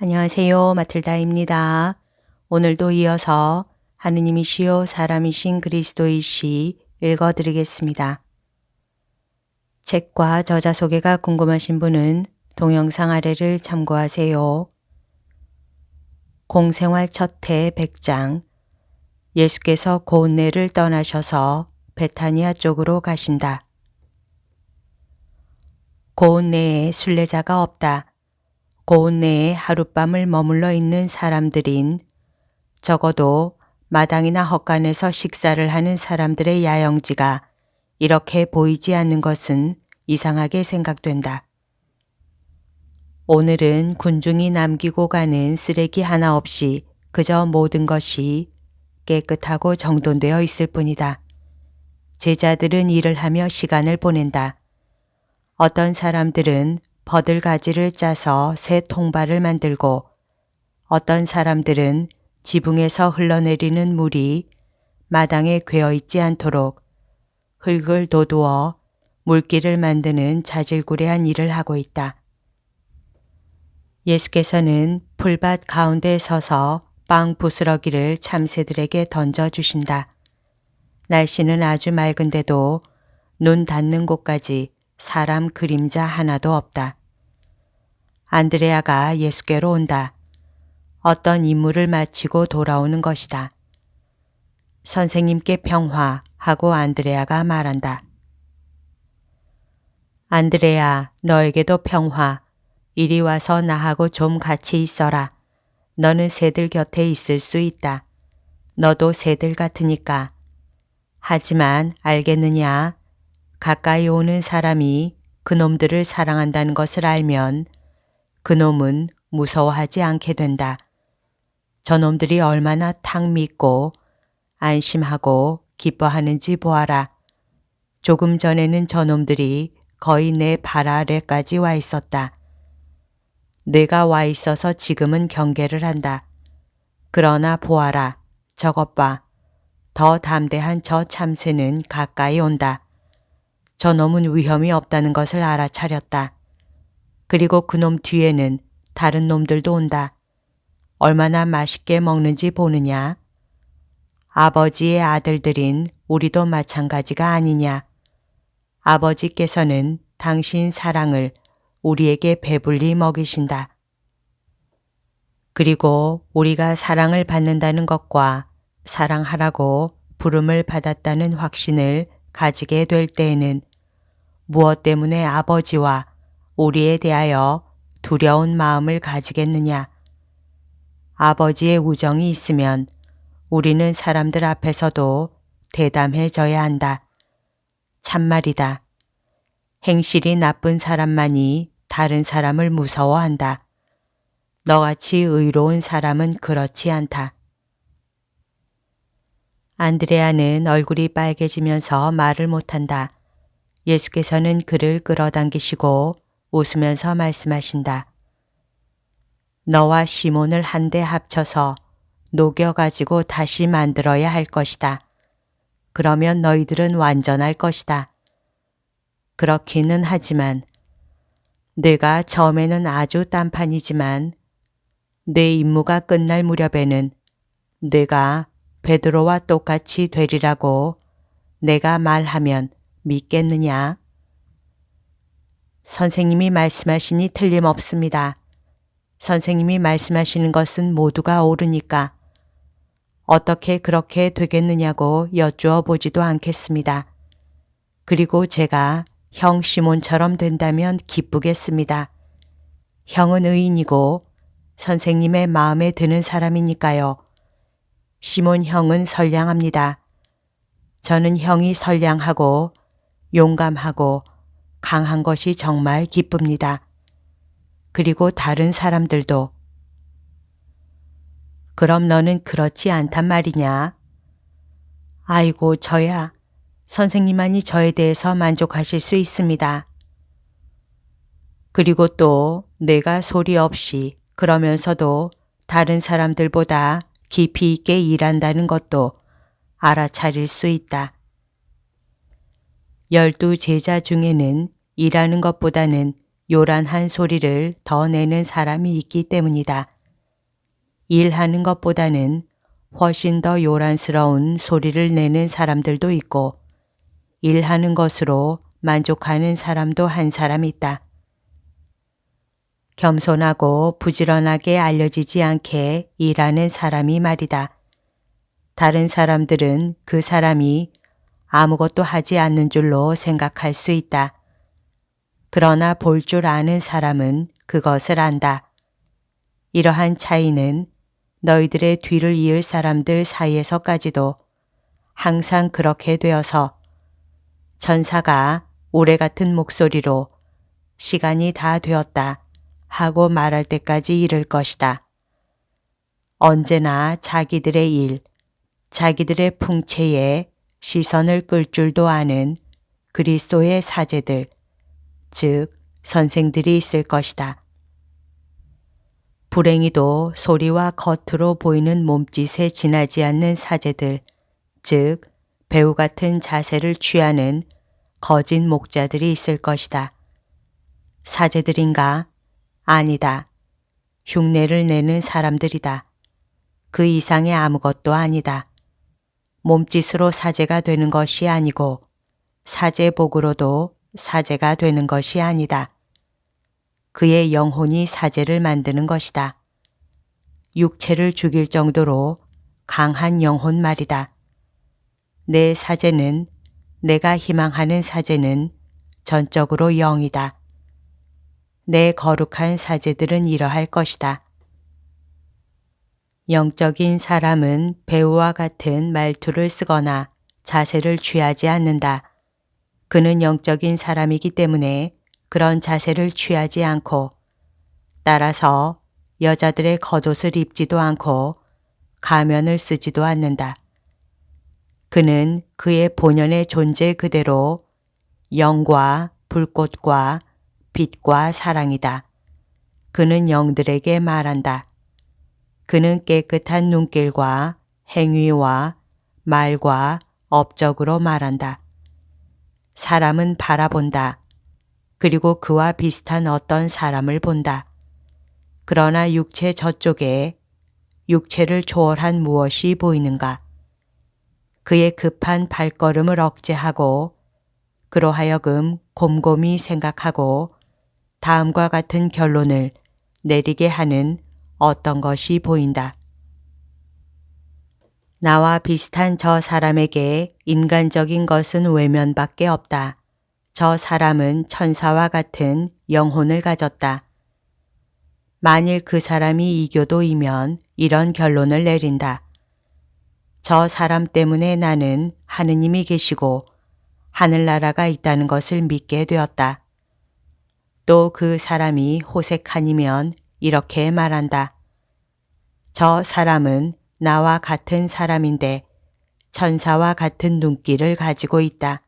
안녕하세요. 마틀다입니다. 오늘도 이어서 하느님이시요 사람이신 그리스도이시 읽어드리겠습니다. 책과 저자 소개가 궁금하신 분은 동영상 아래를 참고하세요. 공생활 첫해 100장 예수께서 고은내를 떠나셔서 베타니아 쪽으로 가신다. 고은내에 순례자가 없다. 고은내에 하룻밤을 머물러 있는 사람들인 적어도 마당이나 헛간에서 식사를 하는 사람들의 야영지가 이렇게 보이지 않는 것은 이상하게 생각된다. 오늘은 군중이 남기고 가는 쓰레기 하나 없이 그저 모든 것이 깨끗하고 정돈되어 있을 뿐이다. 제자들은 일을 하며 시간을 보낸다. 어떤 사람들은 버들가지를 짜서 새 통발을 만들고 어떤 사람들은 지붕에서 흘러내리는 물이 마당에 괴어있지 않도록 흙을 도두어 물길을 만드는 자질구레한 일을 하고 있다. 예수께서는 풀밭 가운데 서서 빵 부스러기를 참새들에게 던져주신다. 날씨는 아주 맑은데도 눈 닿는 곳까지 사람 그림자 하나도 없다. 안드레아가 예수께로 온다. 어떤 임무를 마치고 돌아오는 것이다. 선생님께 평화 하고 안드레아가 말한다. 안드레아, 너에게도 평화. 이리 와서 나하고 좀 같이 있어라. 너는 새들 곁에 있을 수 있다. 너도 새들 같으니까. 하지만 알겠느냐? 가까이 오는 사람이 그놈들을 사랑한다는 것을 알면 그놈은 무서워하지 않게 된다. 저놈들이 얼마나 탁 믿고 안심하고 기뻐하는지 보아라. 조금 전에는 저놈들이 거의 내 발 아래까지 와 있었다. 내가 와 있어서 지금은 경계를 한다. 그러나 보아라. 저것 봐. 더 담대한 저 참새는 가까이 온다. 저놈은 위험이 없다는 것을 알아차렸다. 그리고 그놈 뒤에는 다른 놈들도 온다. 얼마나 맛있게 먹는지 보느냐? 아버지의 아들들인 우리도 마찬가지가 아니냐? 아버지께서는 당신 사랑을 우리에게 배불리 먹이신다. 그리고 우리가 사랑을 받는다는 것과 사랑하라고 부름을 받았다는 확신을 가지게 될 때에는 무엇 때문에 아버지와 우리에 대하여 두려운 마음을 가지겠느냐? 아버지의 우정이 있으면 우리는 사람들 앞에서도 대담해져야 한다. 참말이다. 행실이 나쁜 사람만이 다른 사람을 무서워한다. 너같이 의로운 사람은 그렇지 않다. 안드레아는 얼굴이 빨개지면서 말을 못한다. 예수께서는 그를 끌어당기시고 웃으면서 말씀하신다. 너와 시몬을 한데 합쳐서 녹여가지고 다시 만들어야 할 것이다. 그러면 너희들은 완전할 것이다. 그렇기는 하지만 내가 처음에는 아주 딴판이지만 내 임무가 끝날 무렵에는 내가 베드로와 똑같이 되리라고 내가 말하면 믿겠느냐? 선생님이 말씀하시니 틀림없습니다. 선생님이 말씀하시는 것은 모두가 옳으니까 어떻게 그렇게 되겠느냐고 여쭈어 보지도 않겠습니다. 그리고 제가 형 시몬처럼 된다면 기쁘겠습니다. 형은 의인이고 선생님의 마음에 드는 사람이니까요. 시몬 형은 선량합니다. 저는 형이 선량하고 용감하고 강한 것이 정말 기쁩니다. 그리고 다른 사람들도. 그럼 너는 그렇지 않단 말이냐? 아이고 저야. 선생님만이 저에 대해서 만족하실 수 있습니다. 그리고 또 내가 소리 없이 그러면서도 다른 사람들보다 깊이 있게 일한다는 것도 알아차릴 수 있다. 12 제자 중에는 일하는 것보다는 요란한 소리를 더 내는 사람이 있기 때문이다. 일하는 것보다는 훨씬 더 요란스러운 소리를 내는 사람들도 있고 일하는 것으로 만족하는 사람도 한 사람 있다. 겸손하고 부지런하게 알려지지 않게 일하는 사람이 말이다. 다른 사람들은 그 사람이 아무것도 하지 않는 줄로 생각할 수 있다. 그러나 볼 줄 아는 사람은 그것을 안다. 이러한 차이는 너희들의 뒤를 이을 사람들 사이에서까지도 항상 그렇게 되어서 천사가 우레 같은 목소리로 시간이 다 되었다 하고 말할 때까지 이를 것이다. 언제나 자기들의 일, 자기들의 풍채에 시선을 끌 줄도 아는 그리스도의 사제들, 즉 선생들이 있을 것이다. 불행히도 소리와 겉으로 보이는 몸짓에 지나지 않는 사제들, 즉 배우 같은 자세를 취하는 거짓 목자들이 있을 것이다. 사제들인가? 아니다. 흉내를 내는 사람들이다. 그 이상의 아무것도 아니다. 몸짓으로 사제가 되는 것이 아니고 사제복으로도 사제가 되는 것이 아니다. 그의 영혼이 사제를 만드는 것이다. 육체를 죽일 정도로 강한 영혼 말이다. 내 사제는, 내가 희망하는 사제는 전적으로 영이다. 내 거룩한 사제들은 이러할 것이다. 영적인 사람은 배우와 같은 말투를 쓰거나 자세를 취하지 않는다. 그는 영적인 사람이기 때문에 그런 자세를 취하지 않고 따라서 여자들의 겉옷을 입지도 않고 가면을 쓰지도 않는다. 그는 그의 본연의 존재 그대로 영과 불꽃과 빛과 사랑이다. 그는 영들에게 말한다. 그는 깨끗한 눈길과 행위와 말과 업적으로 말한다. 사람은 바라본다. 그리고 그와 비슷한 어떤 사람을 본다. 그러나 육체 저쪽에 육체를 초월한 무엇이 보이는가? 그의 급한 발걸음을 억제하고 그로 하여금 곰곰이 생각하고 다음과 같은 결론을 내리게 하는 어떤 것이 보인다. 나와 비슷한 저 사람에게 인간적인 것은 외면밖에 없다. 저 사람은 천사와 같은 영혼을 가졌다. 만일 그 사람이 이교도이면 이런 결론을 내린다. 저 사람 때문에 나는 하느님이 계시고 하늘나라가 있다는 것을 믿게 되었다. 또 그 사람이 호색하니면 이렇게 말한다. 저 사람은 나와 같은 사람인데 천사와 같은 눈길을 가지고 있다.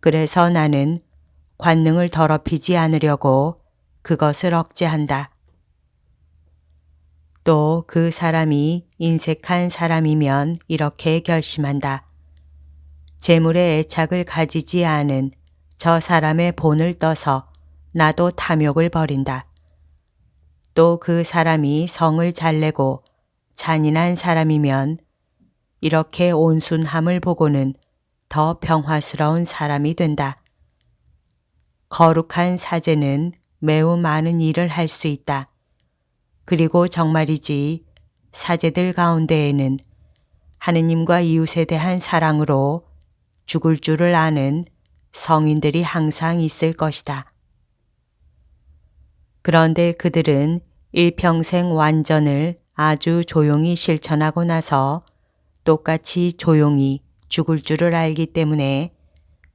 그래서 나는 관능을 더럽히지 않으려고 그것을 억제한다. 또 그 사람이 인색한 사람이면 이렇게 결심한다. 재물에 애착을 가지지 않은 저 사람의 본을 떠서 나도 탐욕을 벌인다. 또 그 사람이 성을 잘 내고 잔인한 사람이면 이렇게 온순함을 보고는 더 평화스러운 사람이 된다. 거룩한 사제는 매우 많은 일을 할 수 있다. 그리고 정말이지 사제들 가운데에는 하느님과 이웃에 대한 사랑으로 죽을 줄을 아는 성인들이 항상 있을 것이다. 그런데 그들은 일평생 완전을 아주 조용히 실천하고 나서 똑같이 조용히 죽을 줄을 알기 때문에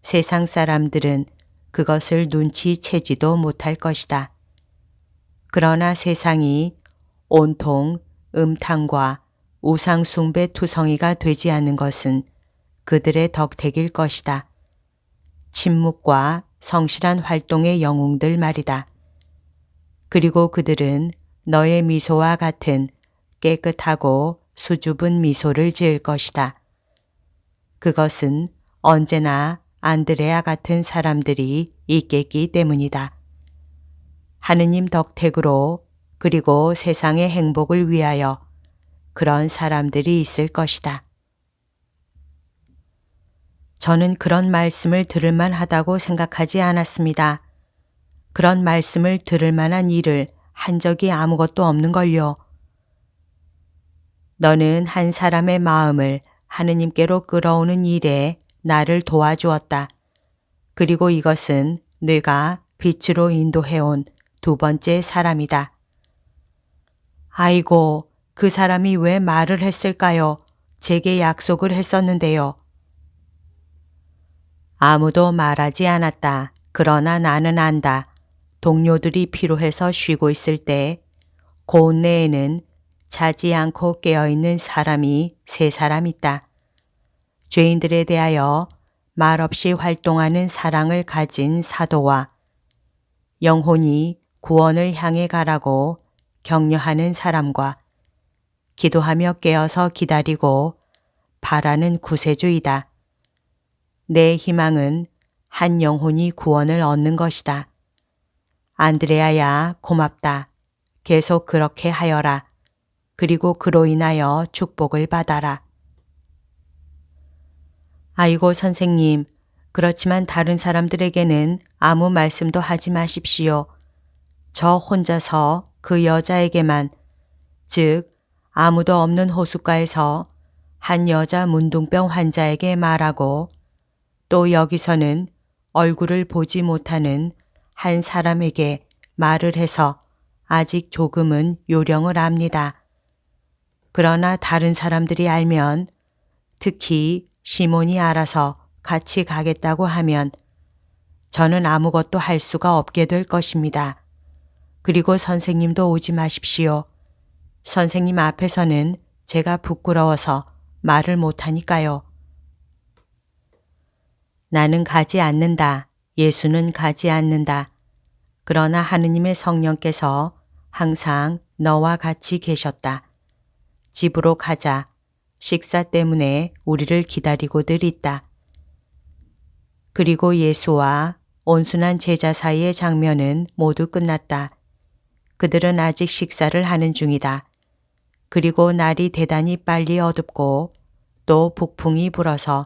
세상 사람들은 그것을 눈치채지도 못할 것이다. 그러나 세상이 온통 음탕과 우상숭배 투성이가 되지 않는 것은 그들의 덕택일 것이다. 침묵과 성실한 활동의 영웅들 말이다. 그리고 그들은 너의 미소와 같은 깨끗하고 수줍은 미소를 지을 것이다. 그것은 언제나 안드레아 같은 사람들이 있겠기 때문이다. 하느님 덕택으로 그리고 세상의 행복을 위하여 그런 사람들이 있을 것이다. 저는 그런 말씀을 들을 만하다고 생각하지 않았습니다. 그런 말씀을 들을 만한 일을 한 적이 아무것도 없는걸요. 너는 한 사람의 마음을 하느님께로 끌어오는 일에 나를 도와주었다. 그리고 이것은 네가 빛으로 인도해온 두 번째 사람이다. 아이고, 그 사람이 왜 말을 했을까요? 제게 약속을 했었는데요. 아무도 말하지 않았다. 그러나 나는 안다. 동료들이 피로해서 쉬고 있을 때 고운 내에는 자지 않고 깨어있는 사람이 세 사람 있다. 죄인들에 대하여 말없이 활동하는 사랑을 가진 사도와 영혼이 구원을 향해 가라고 격려하는 사람과 기도하며 깨어서 기다리고 바라는 구세주이다. 내 희망은 한 영혼이 구원을 얻는 것이다. 안드레아야, 고맙다. 계속 그렇게 하여라. 그리고 그로 인하여 축복을 받아라. 아이고 선생님, 그렇지만 다른 사람들에게는 아무 말씀도 하지 마십시오. 저 혼자서 그 여자에게만, 즉 아무도 없는 호숫가에서 한 여자 문둥병 환자에게 말하고 또 여기서는 얼굴을 보지 못하는 한 사람에게 말을 해서 아직 조금은 요령을 압니다. 그러나 다른 사람들이 알면, 특히 시몬이 알아서 같이 가겠다고 하면 저는 아무것도 할 수가 없게 될 것입니다. 그리고 선생님도 오지 마십시오. 선생님 앞에서는 제가 부끄러워서 말을 못하니까요. 나는 가지 않는다. 예수는 가지 않는다. 그러나 하느님의 성령께서 항상 너와 같이 계셨다. 집으로 가자. 식사 때문에 우리를 기다리고들 있다. 그리고 예수와 온순한 제자 사이의 장면은 모두 끝났다. 그들은 아직 식사를 하는 중이다. 그리고 날이 대단히 빨리 어둡고 또 북풍이 불어서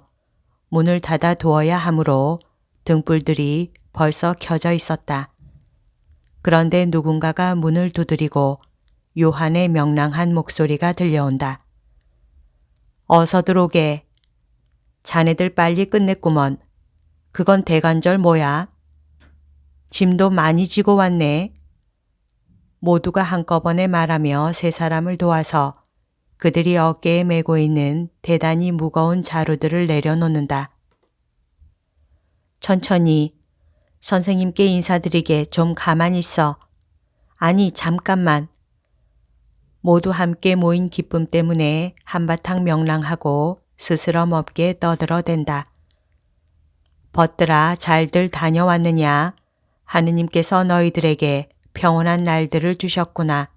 문을 닫아 두어야 하므로 등불들이 벌써 켜져 있었다. 그런데 누군가가 문을 두드리고 요한의 명랑한 목소리가 들려온다. 어서 들어오게. 자네들 빨리 끝냈구먼. 그건 대관절 뭐야? 짐도 많이 지고 왔네. 모두가 한꺼번에 말하며 세 사람을 도와서 그들이 어깨에 메고 있는 대단히 무거운 자루들을 내려놓는다. 천천히. 선생님께 인사드리게 좀 가만히 있어. 아니, 잠깐만. 모두 함께 모인 기쁨 때문에 한바탕 명랑하고 스스럼 없게 떠들어댄다. 벗들아, 잘들 다녀왔느냐? 하느님께서 너희들에게 평온한 날들을 주셨구나.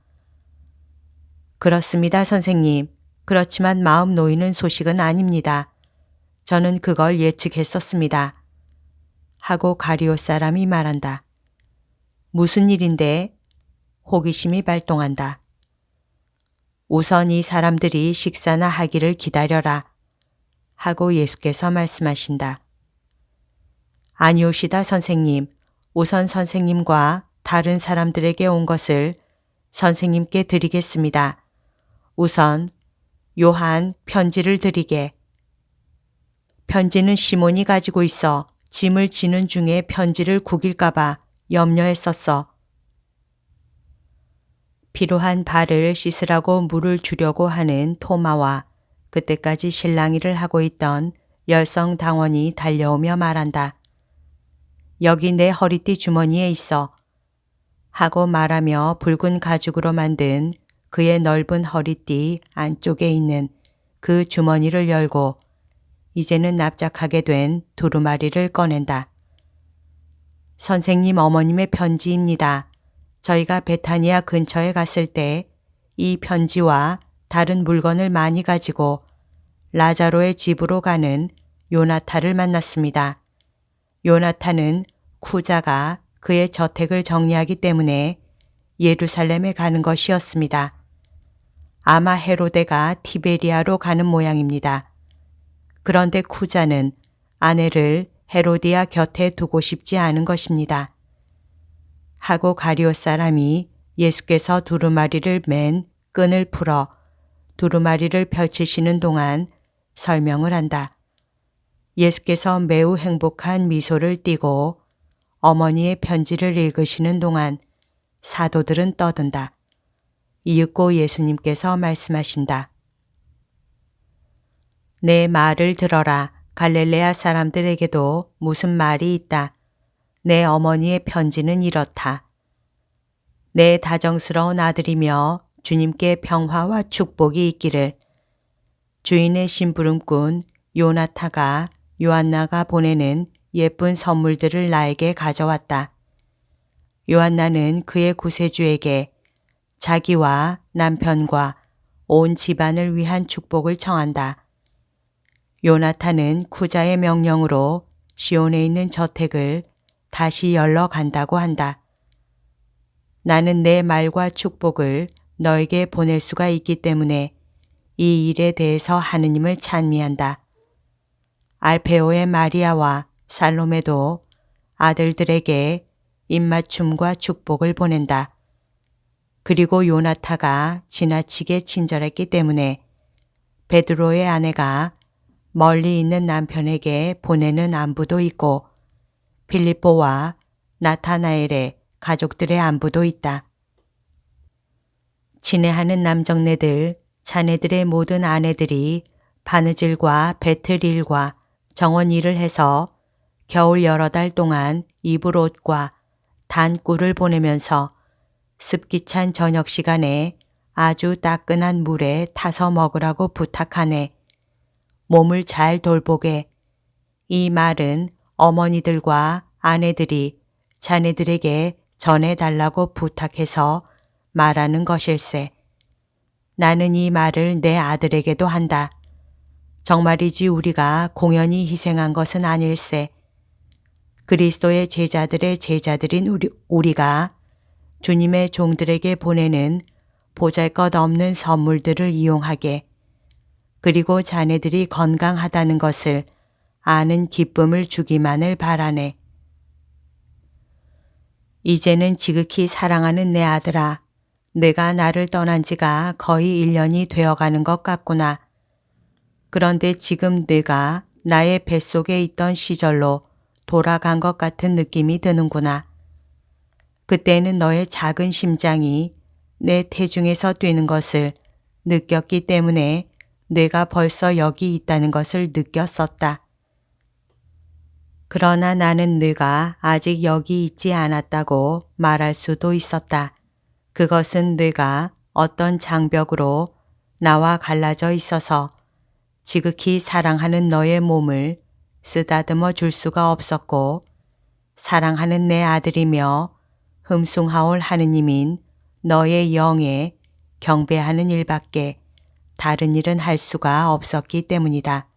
그렇습니다, 선생님. 그렇지만 마음 놓이는 소식은 아닙니다. 저는 그걸 예측했었습니다. 하고 가리오 사람이 말한다. 무슨 일인데? 호기심이 발동한다. 우선 이 사람들이 식사나 하기를 기다려라. 하고 예수께서 말씀하신다. 아니오시다 선생님. 우선 선생님과 다른 사람들에게 온 것을 선생님께 드리겠습니다. 우선 요한 편지를 드리게. 편지는 시몬이 가지고 있어 짐을 지는 중에 편지를 구길까봐 염려했었어. 피로한 발을 씻으라고 물을 주려고 하는 토마와 그때까지 실랑이를 하고 있던 열성당원이 달려오며 말한다. 여기 내 허리띠 주머니에 있어. 하고 말하며 붉은 가죽으로 만든 그의 넓은 허리띠 안쪽에 있는 그 주머니를 열고 이제는 납작하게 된 두루마리를 꺼낸다. 선생님 어머님의 편지입니다. 저희가 베타니아 근처에 갔을 때 이 편지와 다른 물건을 많이 가지고 라자로의 집으로 가는 요나탄을 만났습니다. 요나탄은 쿠자가 그의 저택을 정리하기 때문에 예루살렘에 가는 것이었습니다. 아마 헤로데가 티베리아로 가는 모양입니다. 그런데 쿠자는 아내를 헤로디아 곁에 두고 싶지 않은 것입니다. 하고 가룟 사람이 예수께서 두루마리를 맨 끈을 풀어 두루마리를 펼치시는 동안 설명을 한다. 예수께서 매우 행복한 미소를 띠고 어머니의 편지를 읽으시는 동안 사도들은 떠든다. 이윽고 예수님께서 말씀하신다. 내 말을 들어라. 갈릴레아 사람들에게도 무슨 말이 있다. 내 어머니의 편지는 이렇다. 내 다정스러운 아들이며 주님께 평화와 축복이 있기를. 주인의 심부름꾼 요나타가 요한나가 보내는 예쁜 선물들을 나에게 가져왔다. 요한나는 그의 구세주에게 자기와 남편과 온 집안을 위한 축복을 청한다. 요나타는 쿠자의 명령으로 시온에 있는 저택을 다시 열러 간다고 한다. 나는 내 말과 축복을 너에게 보낼 수가 있기 때문에 이 일에 대해서 하느님을 찬미한다. 알페오의 마리아와 살로메도 아들들에게 입맞춤과 축복을 보낸다. 그리고 요나타가 지나치게 친절했기 때문에 베드로의 아내가 멀리 있는 남편에게 보내는 안부도 있고 필리포와 나타나엘의 가족들의 안부도 있다. 친애하는 남정네들, 자네들의 모든 아내들이 바느질과 배틀일과 정원 일을 해서 겨울 여러 달 동안 입을 옷과 단 꿀을 보내면서 습기 찬 저녁 시간에 아주 따끈한 물에 타서 먹으라고 부탁하네. 몸을 잘 돌보게. 이 말은 어머니들과 아내들이 자네들에게 전해달라고 부탁해서 말하는 것일세. 나는 이 말을 내 아들에게도 한다. 정말이지 우리가 공연히 희생한 것은 아닐세. 그리스도의 제자들의 제자들인 우리가 주님의 종들에게 보내는 보잘것없는 선물들을 이용하게, 그리고 자네들이 건강하다는 것을 아는 기쁨을 주기만을 바라네. 이제는 지극히 사랑하는 내 아들아, 내가 나를 떠난 지가 거의 1년이 되어가는 것 같구나. 그런데 지금 내가 나의 뱃속에 있던 시절로 돌아간 것 같은 느낌이 드는구나. 그때는 너의 작은 심장이 내 태중에서 뛰는 것을 느꼈기 때문에 내가 벌써 여기 있다는 것을 느꼈었다. 그러나 나는 네가 아직 여기 있지 않았다고 말할 수도 있었다. 그것은 네가 어떤 장벽으로 나와 갈라져 있어서 지극히 사랑하는 너의 몸을 쓰다듬어 줄 수가 없었고, 사랑하는 내 아들이며 흠숭하올 하느님인 너의 영에 경배하는 일밖에 다른 일은 할 수가 없었기 때문이다.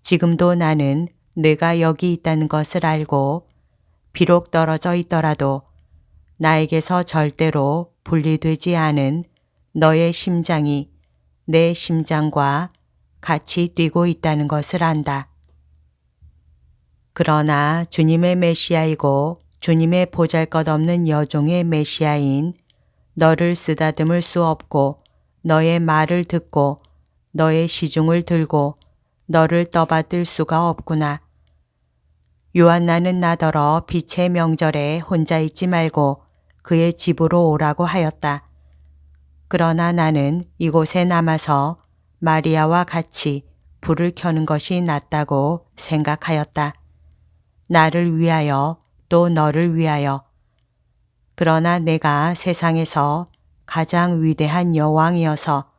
지금도 나는 네가 여기 있다는 것을 알고 비록 떨어져 있더라도 나에게서 절대로 분리되지 않은 너의 심장이 내 심장과 같이 뛰고 있다는 것을 안다. 그러나 주님의 메시아이고 주님의 보잘것없는 여종의 메시아인 너를 쓰다듬을 수 없고 너의 말을 듣고 너의 시중을 들고 너를 떠받들 수가 없구나. 요한나는 나더러 빛의 명절에 혼자 있지 말고 그의 집으로 오라고 하였다. 그러나 나는 이곳에 남아서 마리아와 같이 불을 켜는 것이 낫다고 생각하였다. 나를 위하여 또 너를 위하여. 그러나 내가 세상에서 가장 위대한 여왕이어서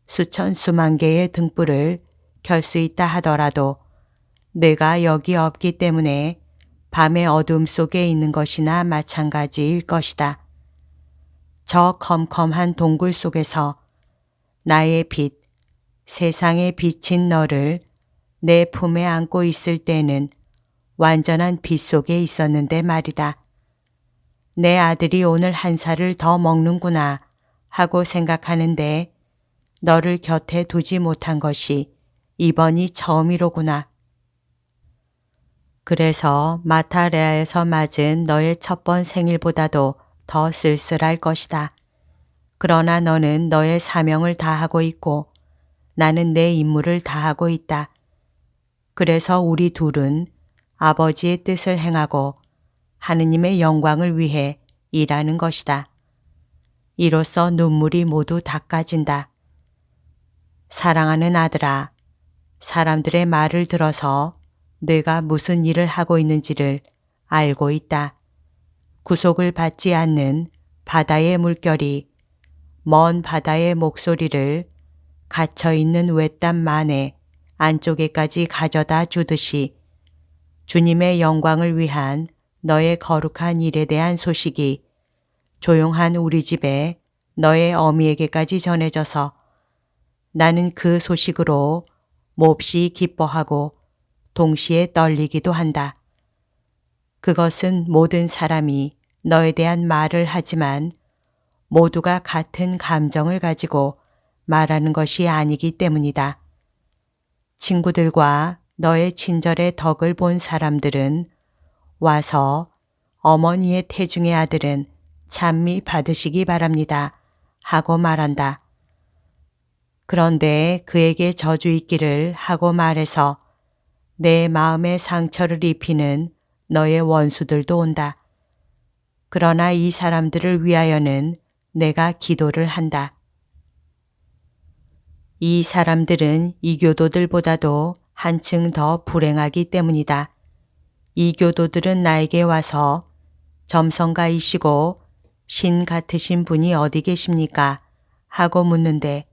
수천 수만 개의 등불을 켤 수 있다 하더라도 내가 여기 없기 때문에 밤의 어둠 속에 있는 것이나 마찬가지일 것이다. 저 컴컴한 동굴 속에서 나의 빛, 세상에 비친 너를 내 품에 안고 있을 때는 완전한 빛 속에 있었는데 말이다. 내 아들이 오늘 한 살을 더 먹는구나 하고 생각하는데 너를 곁에 두지 못한 것이 이번이 처음이로구나. 그래서 마타레아에서 맞은 너의 첫 번 생일보다도 더 쓸쓸할 것이다. 그러나 너는 너의 사명을 다하고 있고 나는 내 임무를 다하고 있다. 그래서 우리 둘은 아버지의 뜻을 행하고 하느님의 영광을 위해 일하는 것이다. 이로써 눈물이 모두 닦아진다. 사랑하는 아들아, 사람들의 말을 들어서 내가 무슨 일을 하고 있는지를 알고 있다. 구속을 받지 않는 바다의 물결이 먼 바다의 목소리를 갇혀있는 외딴 만의 안쪽에까지 가져다 주듯이 주님의 영광을 위한 너의 거룩한 일에 대한 소식이 조용한 우리 집에 너의 어미에게까지 전해져서 나는 그 소식으로 몹시 기뻐하고 동시에 떨리기도 한다. 그것은 모든 사람이 너에 대한 말을 하지만 모두가 같은 감정을 가지고 말하는 것이 아니기 때문이다. 친구들과 너의 친절의 덕을 본 사람들은 와서 어머니의 태중의 아들은 찬미 받으시기 바랍니다 하고 말한다. 그런데 그에게 저주 있기를 하고 말해서 내 마음에 상처를 입히는 너의 원수들도 온다. 그러나 이 사람들을 위하여는 내가 기도를 한다. 이 사람들은 이교도들보다도 한층 더 불행하기 때문이다. 이교도들은 나에게 와서 점성가이시고 신 같으신 분이 어디 계십니까? 하고 묻는데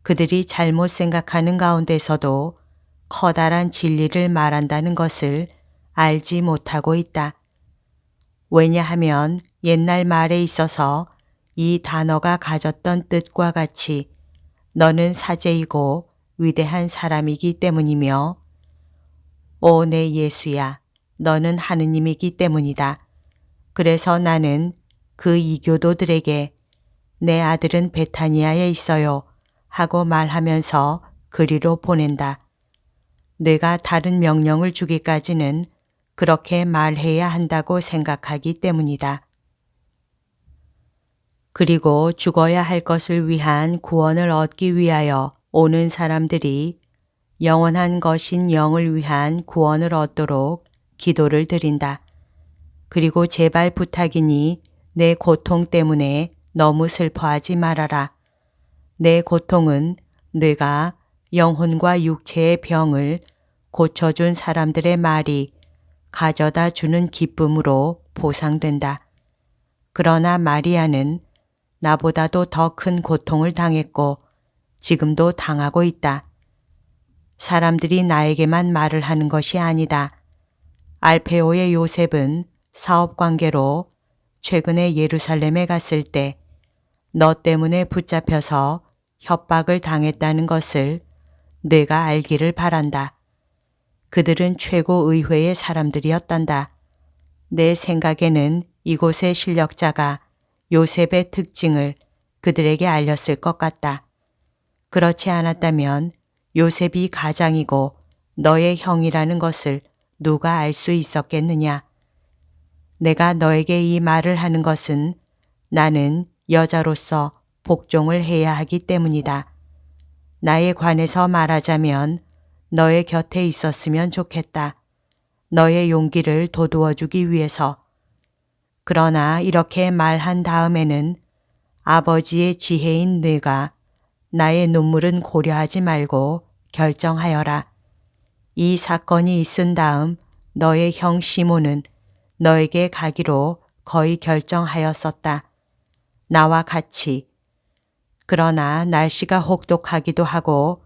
그들이 잘못 생각하는 가운데서도 커다란 진리를 말한다는 것을 알지 못하고 있다. 왜냐하면 옛날 말에 있어서 이 단어가 가졌던 뜻과 같이 너는 사제이고 위대한 사람이기 때문이며 오 내 예수야, 너는 하느님이기 때문이다. 그래서 나는 그 이교도들에게 내 아들은 베타니아에 있어요 하고 말하면서 그리로 보낸다. 내가 다른 명령을 주기까지는 그렇게 말해야 한다고 생각하기 때문이다. 그리고 죽어야 할 것을 위한 구원을 얻기 위하여 오는 사람들이 영원한 것인 영을 위한 구원을 얻도록 기도를 드린다. 그리고 제발 부탁이니 내 고통 때문에 너무 슬퍼하지 말아라. 내 고통은 내가 영혼과 육체의 병을 고쳐준 사람들의 말이 가져다 주는 기쁨으로 보상된다. 그러나 마리아는 나보다도 더 큰 고통을 당했고 지금도 당하고 있다. 사람들이 나에게만 말을 하는 것이 아니다. 알페오의 요셉은 사업 관계로 최근에 예루살렘에 갔을 때 너 때문에 붙잡혀서 협박을 당했다는 것을 내가 알기를 바란다. 그들은 최고 의회의 사람들이었단다. 내 생각에는 이곳의 실력자가 요셉의 특징을 그들에게 알렸을 것 같다. 그렇지 않았다면 요셉이 가장이고 너의 형이라는 것을 누가 알 수 있었겠느냐. 내가 너에게 이 말을 하는 것은 나는 여자로서 복종을 해야 하기 때문이다. 나에 관해서 말하자면 너의 곁에 있었으면 좋겠다. 너의 용기를 돋우어주기 위해서. 그러나 이렇게 말한 다음에는 아버지의 지혜인 네가 나의 눈물은 고려하지 말고 결정하여라. 이 사건이 있은 다음 너의 형 시몬은 너에게 가기로 거의 결정하였었다. 나와 같이. 그러나 날씨가 혹독하기도 하고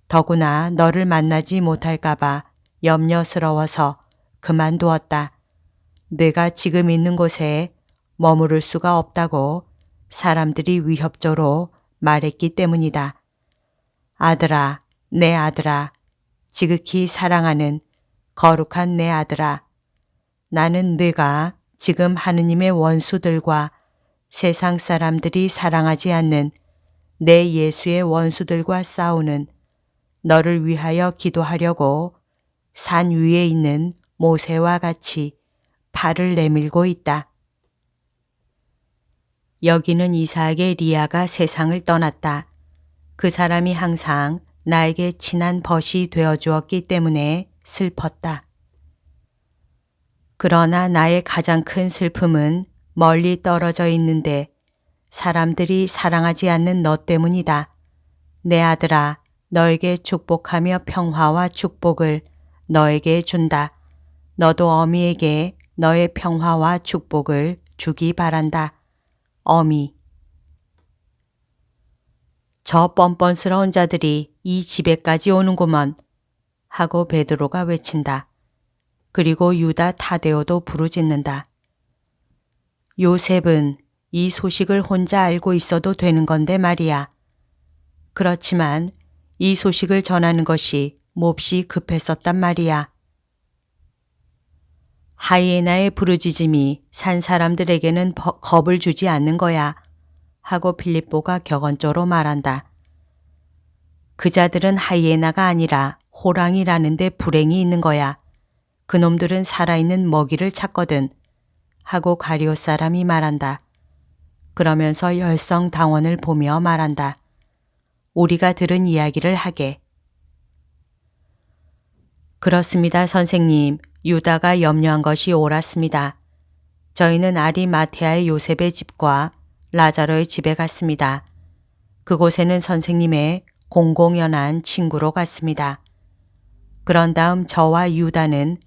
더구나 너를 만나지 못할까봐 염려스러워서 그만두었다. 내가 지금 있는 곳에 머무를 수가 없다고 사람들이 위협조로 말했기 때문이다. 아들아, 내 아들아, 지극히 사랑하는 거룩한 내 아들아, 나는 네가 지금 하느님의 원수들과 세상 사람들이 사랑하지 않는 내 예수의 원수들과 싸우는 너를 위하여 기도하려고 산 위에 있는 모세와 같이 팔을 내밀고 있다. 여기는 이삭의 리아가 세상을 떠났다. 그 사람이 항상 나에게 친한 벗이 되어 주었기 때문에 슬펐다. 그러나 나의 가장 큰 슬픔은 멀리 떨어져 있는데 사람들이 사랑하지 않는 너 때문이다. 내 아들아, 너에게 축복하며 평화와 축복을 너에게 준다. 너도 어미에게 너의 평화와 축복을 주기 바란다. 어미. 저 뻔뻔스러운 자들이 이 집에까지 오는구먼 하고 베드로가 외친다. 그리고 유다 타데오도 부르짖는다. 요셉은 이 소식을 혼자 알고 있어도 되는 건데 말이야. 그렇지만 이 소식을 전하는 것이 몹시 급했었단 말이야. 하이에나의 부르짖음이 산 사람들에게는 겁을 주지 않는 거야. 하고 빌립보가 격언조로 말한다. 그 자들은 하이에나가 아니라 호랑이라는데 불행이 있는 거야. 그놈들은 살아있는 먹이를 찾거든. 하고 가리오 사람이 말한다. 그러면서 열성당원을 보며 말한다. 우리가 들은 이야기를 하게. 그렇습니다, 선생님. 유다가 염려한 것이 옳았습니다. 저희는 아리마테아의 요셉의 집과 라자로의 집에 갔습니다. 그곳에는 선생님의 공공연한 친구로 갔습니다. 그런 다음 저와 유다는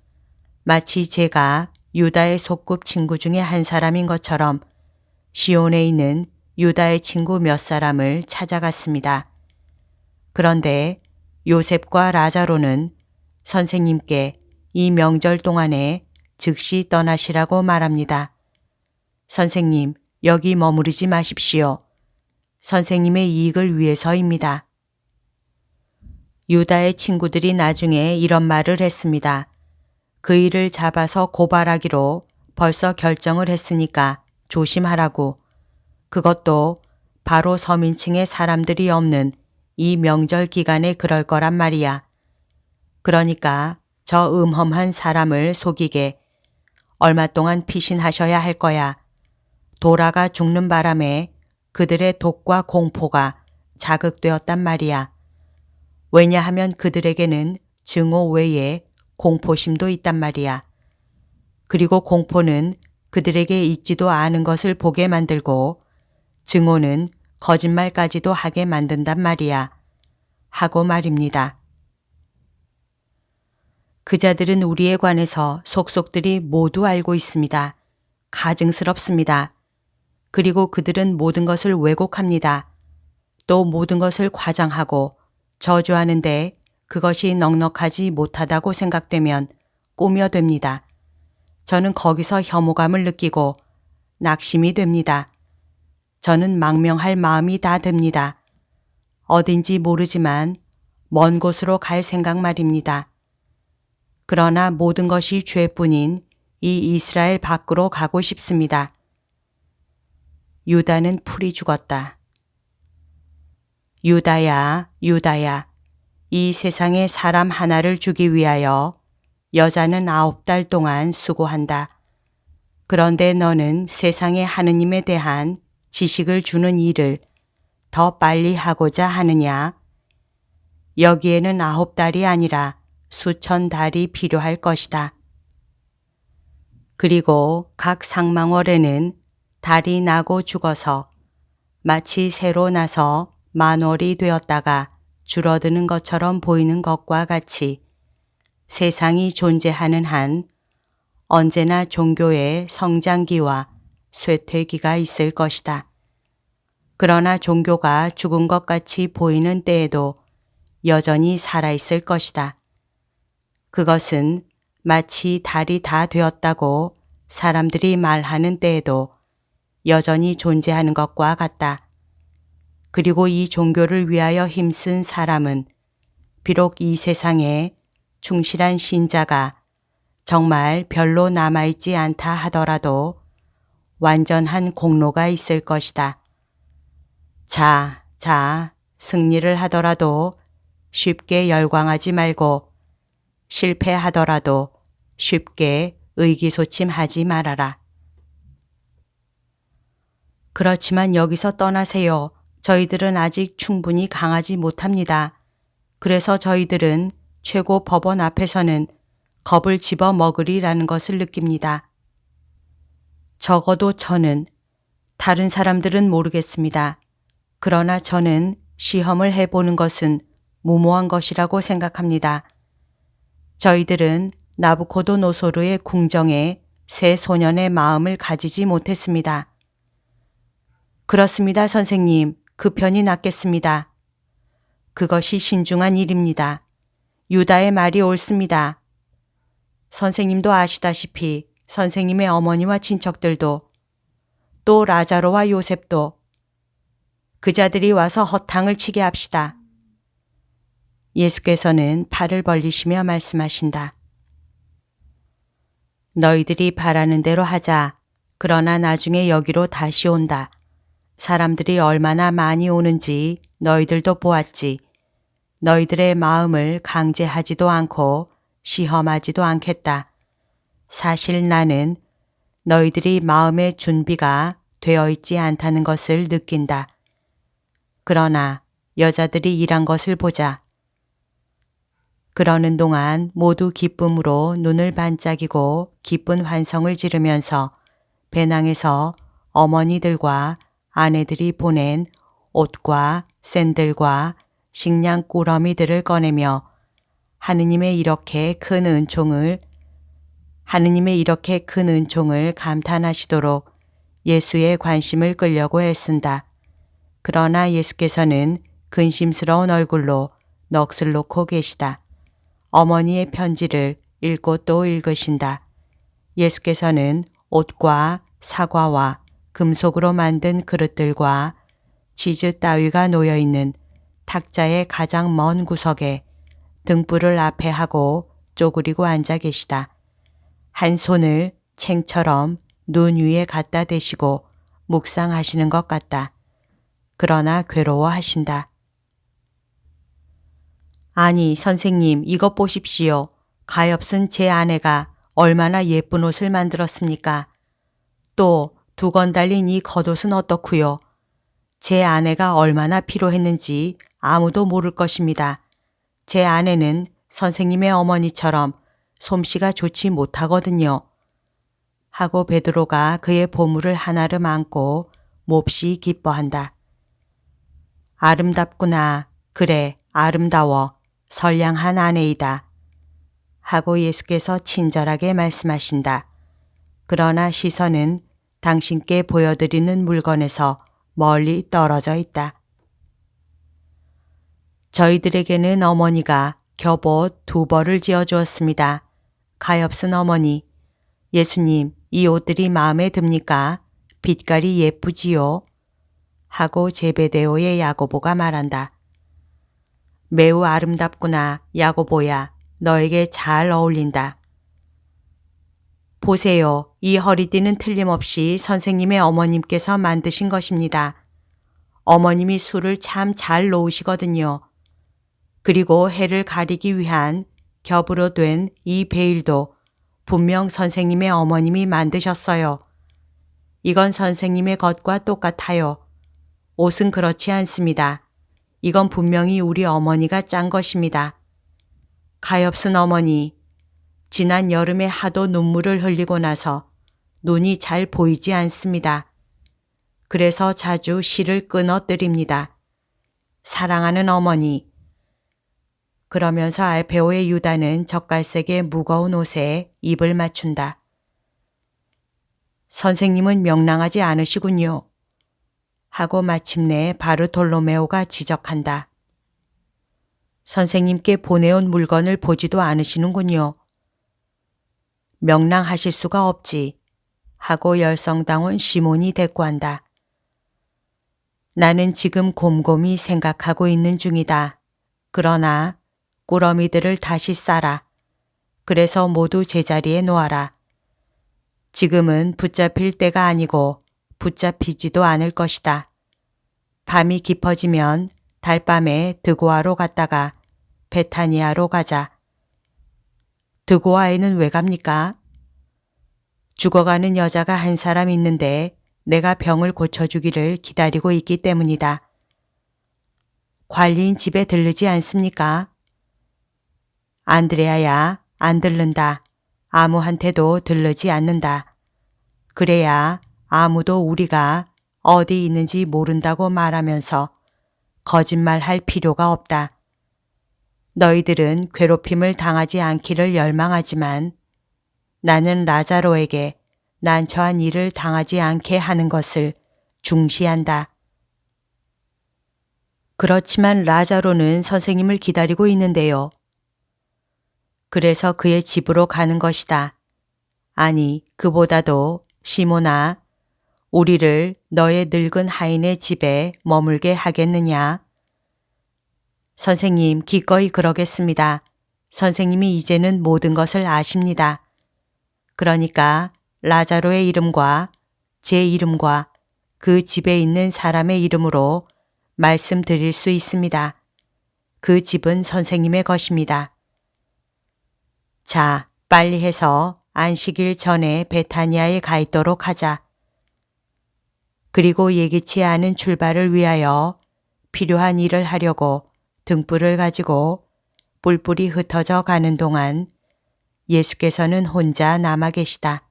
마치 제가 유다의 소꿉 친구 중에 한 사람인 것처럼 시온에 있는 유다의 친구 몇 사람을 찾아갔습니다. 그런데 요셉과 라자로는 선생님께 이 명절 동안에 즉시 떠나시라고 말합니다. 선생님, 여기 머무르지 마십시오. 선생님의 이익을 위해서입니다. 유다의 친구들이 나중에 이런 말을 했습니다. 그 일을 잡아서 고발하기로 벌써 결정을 했으니까 조심하라고. 그것도 바로 서민층의 사람들이 없는 이 명절 기간에 그럴 거란 말이야. 그러니까 저 음험한 사람을 속이게 얼마 동안 피신하셔야 할 거야. 돌아가 죽는 바람에 그들의 독과 공포가 자극되었단 말이야. 왜냐하면 그들에게는 증오 외에 공포심도 있단 말이야. 그리고 공포는 그들에게 있지도 않은 것을 보게 만들고 증오는 거짓말까지도 하게 만든단 말이야. 하고 말입니다. 그 자들은 우리에 관해서 속속들이 모두 알고 있습니다. 가증스럽습니다. 그리고 그들은 모든 것을 왜곡합니다. 또 모든 것을 과장하고 저주하는데 그것이 넉넉하지 못하다고 생각되면 꾸며댑니다. 저는 거기서 혐오감을 느끼고 낙심이 됩니다. 저는 망명할 마음이 다 듭니다. 어딘지 모르지만 먼 곳으로 갈 생각 말입니다. 그러나 모든 것이 죄뿐인 이 이스라엘 밖으로 가고 싶습니다. 유다는 풀이 죽었다. 유다야, 유다야, 이 세상에 사람 하나를 주기 위하여 여자는 9달 동안 수고한다. 그런데 너는 세상에 하느님에 대한 지식을 주는 일을 더 빨리 하고자 하느냐? 여기에는 9달이 아니라 수천 달이 필요할 것이다. 그리고 각 상망월에는 달이 나고 죽어서 마치 새로 나서 만월이 되었다가 줄어드는 것처럼 보이는 것과 같이 세상이 존재하는 한 언제나 종교의 성장기와 쇠퇴기가 있을 것이다. 그러나 종교가 죽은 것 같이 보이는 때에도 여전히 살아있을 것이다. 그것은 마치 달이 다 되었다고 사람들이 말하는 때에도 여전히 존재하는 것과 같다. 그리고 이 종교를 위하여 힘쓴 사람은 비록 이 세상에 충실한 신자가 정말 별로 남아있지 않다 하더라도 완전한 공로가 있을 것이다. 자, 자, 승리를 하더라도 쉽게 열광하지 말고 실패하더라도 쉽게 의기소침하지 말아라. 그렇지만 여기서 떠나세요. 저희들은 아직 충분히 강하지 못합니다. 그래서 저희들은 최고 법원 앞에서는 겁을 집어 먹으리라는 것을 느낍니다. 적어도 저는, 다른 사람들은 모르겠습니다. 그러나 저는 시험을 해보는 것은 무모한 것이라고 생각합니다. 저희들은 나부코도노소르의 궁정에 새 소년의 마음을 가지지 못했습니다. 그렇습니다, 선생님. 그 편이 낫겠습니다. 그것이 신중한 일입니다. 유다의 말이 옳습니다. 선생님도 아시다시피 선생님의 어머니와 친척들도 또 라자로와 요셉도 그 자들이 와서 허탕을 치게 합시다. 예수께서는 팔을 벌리시며 말씀하신다. 너희들이 바라는 대로 하자. 그러나 나중에 여기로 다시 온다. 사람들이 얼마나 많이 오는지 너희들도 보았지. 너희들의 마음을 강제하지도 않고 시험하지도 않겠다. 사실 나는 너희들이 마음의 준비가 되어 있지 않다는 것을 느낀다. 그러나 여자들이 일한 것을 보자. 그러는 동안 모두 기쁨으로 눈을 반짝이고 기쁜 환성을 지르면서 배낭에서 어머니들과 아내들이 보낸 옷과 샌들과 식량 꾸러미들을 꺼내며 하느님의 이렇게 큰 은총을 감탄하시도록 예수의 관심을 끌려고 애쓴다. 그러나 예수께서는 근심스러운 얼굴로 넋을 놓고 계시다. 어머니의 편지를 읽고 또 읽으신다. 예수께서는 옷과 사과와 금속으로 만든 그릇들과 치즈 따위가 놓여있는 탁자의 가장 먼 구석에 등불을 앞에 하고 쪼그리고 앉아 계시다. 한 손을 챙처럼 눈 위에 갖다 대시고 묵상하시는 것 같다. 그러나 괴로워하신다. 아니, 선생님, 이것 보십시오. 가엾은 제 아내가 얼마나 예쁜 옷을 만들었습니까? 또 두 건 달린 이 겉옷은 어떻고요? 제 아내가 얼마나 필요했는지 아무도 모를 것입니다. 제 아내는 선생님의 어머니처럼 솜씨가 좋지 못하거든요. 하고 베드로가 그의 보물을 하나를 안고 몹시 기뻐한다. 아름답구나. 그래, 아름다워. 선량한 아내이다. 하고 예수께서 친절하게 말씀하신다. 그러나 시선은 당신께 보여드리는 물건에서 멀리 떨어져 있다. 저희들에게는 어머니가 겹옷 2벌을 지어주었습니다. 가엾은 어머니, 예수님, 이 옷들이 마음에 듭니까? 빛깔이 예쁘지요? 하고 제베데오의 야고보가 말한다. 매우 아름답구나, 야고보야. 너에게 잘 어울린다. 보세요. 이 허리띠는 틀림없이 선생님의 어머님께서 만드신 것입니다. 어머님이 술을 참 잘 놓으시거든요. 그리고 해를 가리기 위한 겹으로 된 이 베일도 분명 선생님의 어머님이 만드셨어요. 이건 선생님의 것과 똑같아요. 옷은 그렇지 않습니다. 이건 분명히 우리 어머니가 짠 것입니다. 가엾은 어머니, 지난 여름에 하도 눈물을 흘리고 나서 눈이 잘 보이지 않습니다. 그래서 자주 실을 끊어뜨립니다. 사랑하는 어머니. 그러면서 알페오의 유다는 젓갈색의 무거운 옷에 입을 맞춘다. 선생님은 명랑하지 않으시군요. 하고 마침내 바르톨로메오가 지적한다. 선생님께 보내온 물건을 보지도 않으시는군요. 명랑하실 수가 없지. 하고 열성당원 시몬이 대꾸한다. 나는 지금 곰곰이 생각하고 있는 중이다. 그러나 꾸러미들을 다시 싸라. 그래서 모두 제자리에 놓아라. 지금은 붙잡힐 때가 아니고 붙잡히지도 않을 것이다. 밤이 깊어지면 달밤에 드고아로 갔다가 베타니아로 가자. 드고아에는 왜 갑니까? 죽어가는 여자가 한 사람 있는데 내가 병을 고쳐주기를 기다리고 있기 때문이다. 관리인 집에 들르지 않습니까? 안드레아야, 안 들른다. 아무한테도 들르지 않는다. 그래야 아무도 우리가 어디 있는지 모른다고 말하면서 거짓말할 필요가 없다. 너희들은 괴롭힘을 당하지 않기를 열망하지만 나는 라자로에게 난처한 일을 당하지 않게 하는 것을 중시한다. 그렇지만 라자로는 선생님을 기다리고 있는데요. 그래서 그의 집으로 가는 것이다. 아니, 그보다도 시몬아, 우리를 너의 늙은 하인의 집에 머물게 하겠느냐? 선생님, 기꺼이 그러겠습니다. 선생님이 이제는 모든 것을 아십니다. 그러니까 라자로의 이름과 제 이름과 그 집에 있는 사람의 이름으로 말씀드릴 수 있습니다. 그 집은 선생님의 것입니다. 자, 빨리 해서 안식일 전에 베타니아에 가 있도록 하자. 그리고 예기치 않은 출발을 위하여 필요한 일을 하려고 등불을 가지고 뿔뿔이 흩어져 가는 동안 예수께서는 혼자 남아 계시다.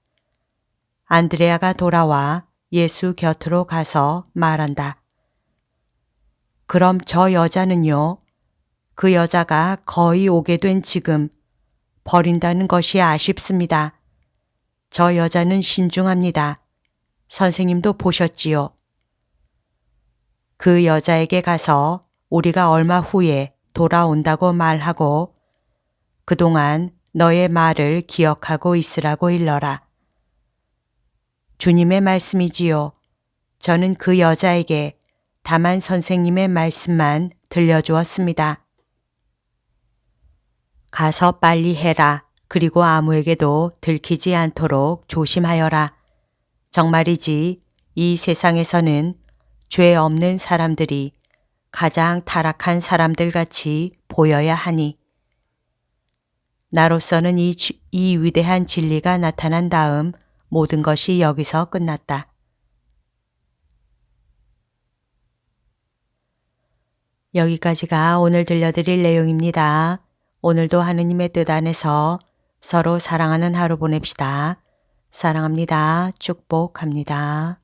안드레아가 돌아와 예수 곁으로 가서 말한다. 그럼 저 여자는요? 그 여자가 거의 오게 된 지금 버린다는 것이 아쉽습니다. 저 여자는 신중합니다. 선생님도 보셨지요. 그 여자에게 가서 우리가 얼마 후에 돌아온다고 말하고 그동안 너의 말을 기억하고 있으라고 일러라. 주님의 말씀이지요. 저는 그 여자에게 다만 선생님의 말씀만 들려주었습니다. 가서 빨리 해라. 그리고 아무에게도 들키지 않도록 조심하여라. 정말이지 이 세상에서는 죄 없는 사람들이 가장 타락한 사람들 같이 보여야 하니 나로서는 이 위대한 진리가 나타난 다음 모든 것이 여기서 끝났다. 여기까지가 오늘 들려드릴 내용입니다. 오늘도 하느님의 뜻 안에서 서로 사랑하는 하루 보냅시다. 사랑합니다. 축복합니다.